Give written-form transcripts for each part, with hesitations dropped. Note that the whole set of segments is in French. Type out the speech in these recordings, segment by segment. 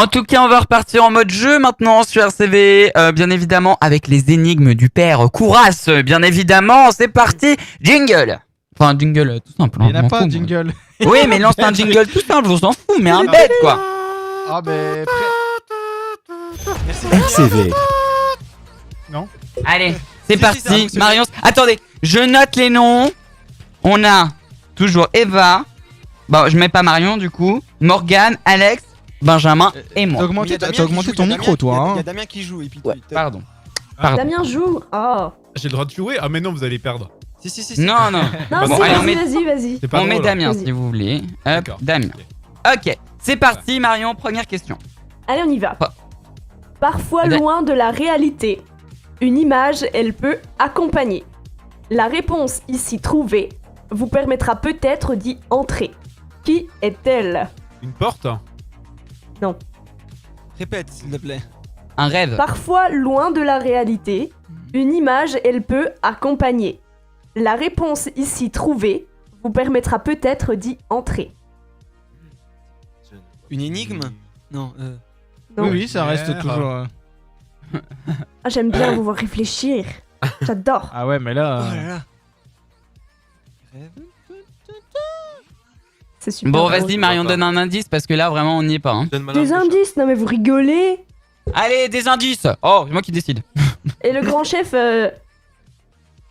En tout cas, on va repartir en mode jeu maintenant sur RCV, bien évidemment avec les énigmes du père Kouras, bien évidemment. C'est parti, jingle. Enfin, jingle tout simple. Il n'y en a pas de jingle. Oui, mais lance un jingle tout simple, je s'en fous, mais un bête quoi. Ah, mais. RCV. Non. Allez, c'est Si, parti. ça fonctionne. Marion, attendez, je note les noms. On a toujours Eva. Bon, je mets pas Marion du coup. Morgane, Alex, Benjamin et moi. T'as augmenté ton micro, toi. Il y Hein. a Damien qui joue et puis Pardon. Damien joue. Oh. J'ai le droit de jouer? Ah mais non, vous allez perdre. Si. Non, non. Non, Bon, si, allez, on vas-y. C'est pas On met drôle. Damien Vas-y. si vous voulez. Hop, D'accord. Damien. Ok, c'est parti Marion, première question. Allez, on y va. Pas- Parfois Allez. loin de la réalité, une image, elle peut accompagner. La réponse ici trouvée vous permettra peut-être d'y entrer. Qui est-elle? Une porte? Répète, s'il te plaît. Un rêve. Parfois loin de la réalité, une image, elle peut accompagner. La réponse ici trouvée vous permettra peut-être d'y entrer. Une énigme? Non. Non. Oui, ça reste Merde. toujours. Ah, j'aime bien vous voir réfléchir. J'adore. Ah ouais, mais là. Oh là là. Rêve. C'est super. Bon, drôle. vas-y Marion, donne un indice parce que là vraiment on n'y est pas. Hein. Des indices? Non mais vous rigolez. Allez, des indices. Oh, c'est moi qui décide. Et le grand chef, Non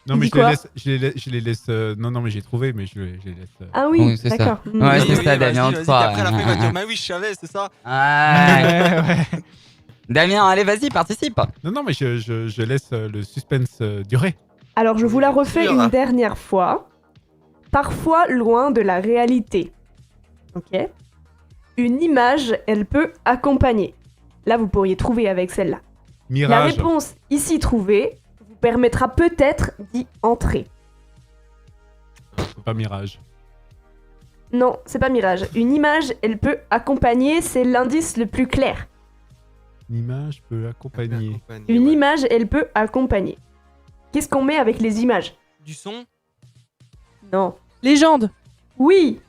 Il mais dit quoi je les laisse. Non mais j'ai trouvé, mais je les laisse. ah oui, Oui, c'est ça. d'accord. Ouais, c'est Oui, ça, vas-y, Damien, on te vas-y, croit. Après, la fin, il va dire, bah oui, je savais, c'est ça. Ouais. Ouais. Damien, allez, vas-y, participe. Non mais je laisse le suspense durer. Alors je vous la refais Sûr, une hein. dernière fois. Parfois loin de la réalité. Ok. Une image, elle peut accompagner. Là, vous pourriez trouver avec celle-là. La Mirage. réponse ici trouvée vous permettra peut-être d'y entrer. C'est pas mirage. Non, c'est pas mirage. Une image, elle peut accompagner, c'est l'indice le plus clair. Une image peut accompagner. Une image, elle peut accompagner. Qu'est-ce qu'on met avec les images? Du son. Non. Légende. Oui.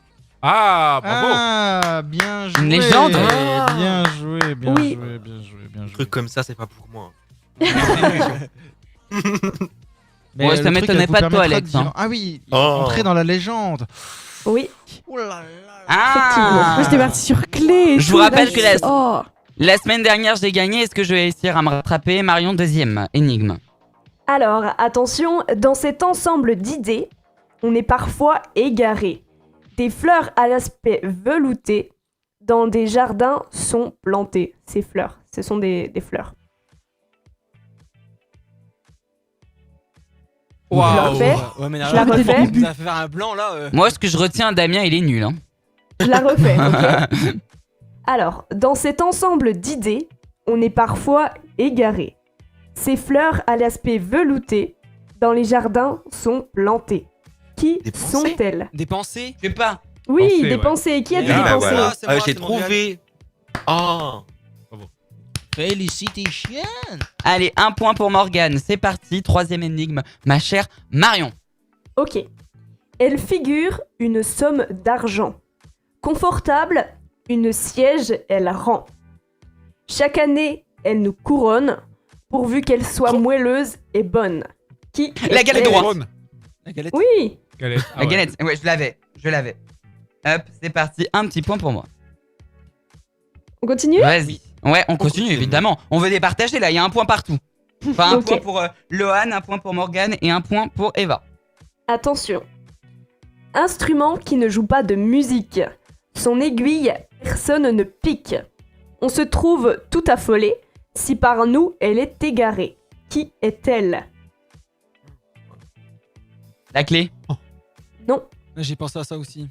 Ah bravo. Ah, bien joué. Une légende. Bien joué, bien Oui. joué, bien joué, bien Un joué. truc comme ça, c'est pas pour moi. Mais Ouais, le ça truc, m'étonnait elle vous pas de toi, permettra Alex, dire- hein. Ah oui, Oh. entrer dans la légende. Oui. Oh là là. Ah. Moi j'étais partie sur clé. et Je tout, vous rappelle là, que la- Oh. La semaine dernière, j'ai gagné. Est-ce que je vais réussir à me rattraper? Marion, deuxième énigme. Alors, attention, dans cet ensemble d'idées, on est parfois égaré. Des fleurs à l'aspect velouté dans des jardins sont plantées. Ces fleurs, ce sont des fleurs. Je la refais. Ouais, mais Je la refais. Vous avez fait faire un blanc là. Moi, ce que je retiens, Damien, il est nul. Hein. Je la refais, ok? Alors, dans cet ensemble d'idées, on est parfois égaré. Ces fleurs à l'aspect velouté dans les jardins sont plantées. Qui Des pensées sont-elles? Des pensées. Je sais pas. Oui, Pensées, des ouais. pensées. Qui a dit Ah, des bah pensées? voilà. c'est moi, J'ai c'est mon trouvé. Oh. Félicitations. Allez, un point pour Morgane. C'est parti. Troisième énigme, ma chère Marion. Ok. Elle figure une somme d'argent. Confortable, une siège elle rend. Chaque année, elle nous couronne, pourvu qu'elle soit moelleuse et bonne. Qui La galette est-elle? de roi. Drone. La galette. Oui. Galette. Ah La ouais. galette. Ouais, je l'avais. Hop, c'est parti. Un petit point pour moi. On continue? Vas-y. Ouais, on continue évidemment. On veut départager là. Il y a un point partout. Enfin, un Ok. point pour Lohan, un point pour Morgane et un point pour Eva. Attention. Instrument qui ne joue pas de musique. Son aiguille, personne ne pique. On se trouve tout affolé si par nous elle est égarée. Qui est-elle? La clé. Non. J'ai pensé à ça aussi.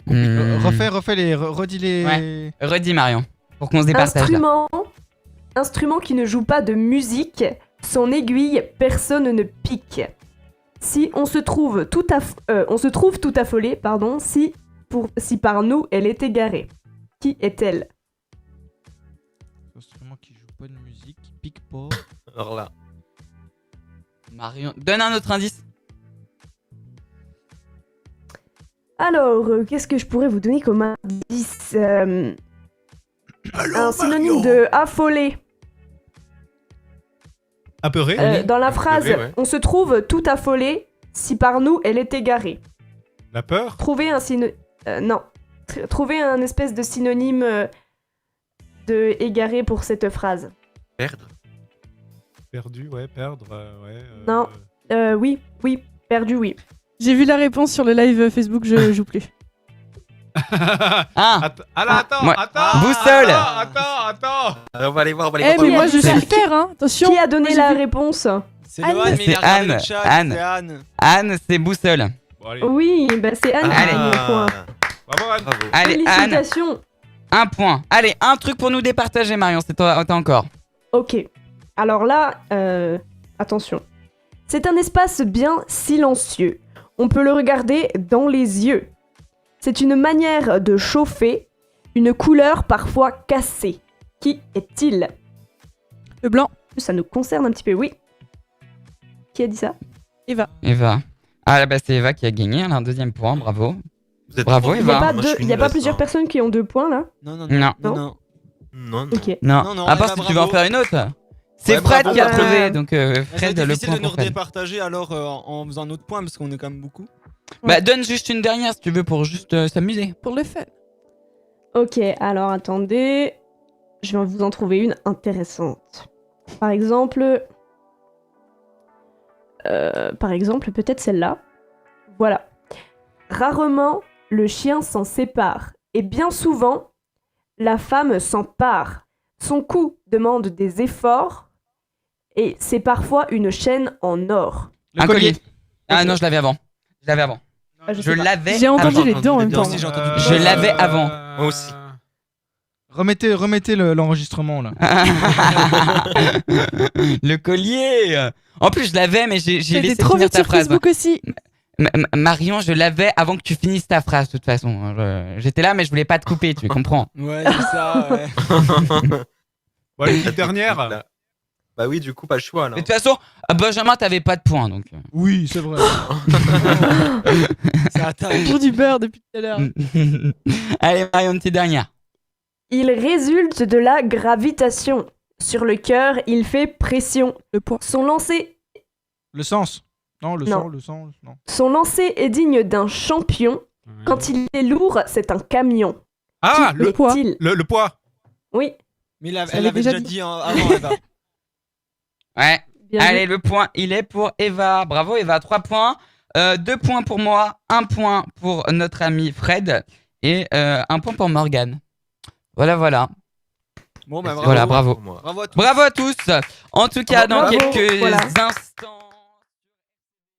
Hmm. Refais les. Redis les. Redis Marion. Pour qu'on se départage là. Instrument qui ne joue pas de musique. Son aiguille, personne ne pique. Si on se trouve tout affolé, pardon, si par nous elle est égarée. Qui est-elle? Instrument qui joue pas de musique, qui pique pas. Alors là. Marion. Donne un autre indice. Alors, qu'est-ce que je pourrais vous donner comme indice un synonyme de affolé. Apeuré. Dans la phrase, ouais. on se trouve tout affolé si par nous elle est égarée. La peur. Trouver un non. Trouver un espèce de synonyme de égaré pour cette phrase. Perdre. Perdu, ouais, perdre, ouais. Non. Oui, perdu, oui. J'ai vu la réponse sur le live Facebook, je joue plus. Ah, Attends, moi- attends. Boussole. Attends. On va aller voir, on va aller Eh, voir. mais moi je qui- sais le faire, hein. Attention. Qui a donné Moi, j'ai la vu- réponse? C'est Anne. Lohan, mais il C'est a regardé Anne, le chat. Anne. C'est Anne. Anne, c'est boussole. Bon, allez. Oui, bah c'est Anne qui a gagné le point. Bravo, Anne. Bravo. Allez, Anne, Félicitations. un point. Allez, un truc pour nous départager, Marion, c'est toi encore. Ok. Alors là, attention. C'est un espace bien silencieux. On peut le regarder dans les yeux. C'est une manière de chauffer, une couleur parfois cassée. Qui est-il? Le blanc. Ça nous concerne un petit peu, oui. Qui a dit ça? Eva. Eva. Ah, bah c'est Eva qui a gagné, elle a un deuxième point, bravo. Vous êtes Bravo, trop Il Eva. n'y a forts, pas, moi, je suis il y a nul pas à plusieurs ça. personnes qui ont 2 points là? Non, non, Non. non. non. Non, non. Ok. Non, Non, non, à part Eva, si tu veux en bravo. faire une autre. C'est Ouais, Fred bravo, qui a bravo. trouvé, donc Ça Fred, va être le difficile point de nous pour Fred. redépartager alors en faisant un autre point parce qu'on est quand même beaucoup. Bah donne juste une dernière si tu veux pour juste s'amuser. Pour le fun. Ok, alors attendez. Je vais vous en trouver une intéressante. Par exemple, peut-être celle-là. Voilà. Rarement, le chien s'en sépare. Et bien souvent, la femme s'empare. Son cou demande des efforts. Et c'est parfois une chaîne en or. Le Un collier. Ah Ok. non, je l'avais avant. Je l'avais avant. Ah, Je sais pas. l'avais J'ai entendu avant. les deux en même bien temps. aussi, j'ai entendu. Je l'avais avant. Moi aussi. Remettez l'enregistrement là. Le collier. En plus, je l'avais, mais j'ai T'étais laissé trop finir vite ta sur phrase. Facebook aussi. Marion, je l'avais avant que tu finisses ta phrase, de toute façon. J'étais là, mais je voulais pas te couper, tu comprends. Ouais, c'est ça, ouais. Bon, allez, petite dernière. Là. Bah oui, du coup, pas le choix là. Mais de toute façon, Benjamin, t'avais pas de points, donc. Oui, c'est vrai. Ça attaque. Pour du beurre depuis tout à l'heure. Allez, Marion, une petite dernière. Il résulte de la gravitation. Sur le cœur, il fait pression. Le poids. Son lancer Le sens. Non, le Non. sang, le sang, non. Son lancer est digne d'un champion. Quand il est lourd, c'est un camion. Ah, Qui le poids. est-il? le poids. Oui, Mais Ça elle l'avait avait déjà déjà dit. dit avant, Eva. Ouais. bien Allez, vu. le point, il est pour Eva. Bravo, Eva. 3 points. 2 points pour moi. 1 point pour notre ami Fred. Et 1 point pour Morgane. Voilà. Bon, bah Voilà, bravo. pour moi. Bravo à tous. Bravo à tous. En tout cas, dans Bravo. quelques Voilà. instants.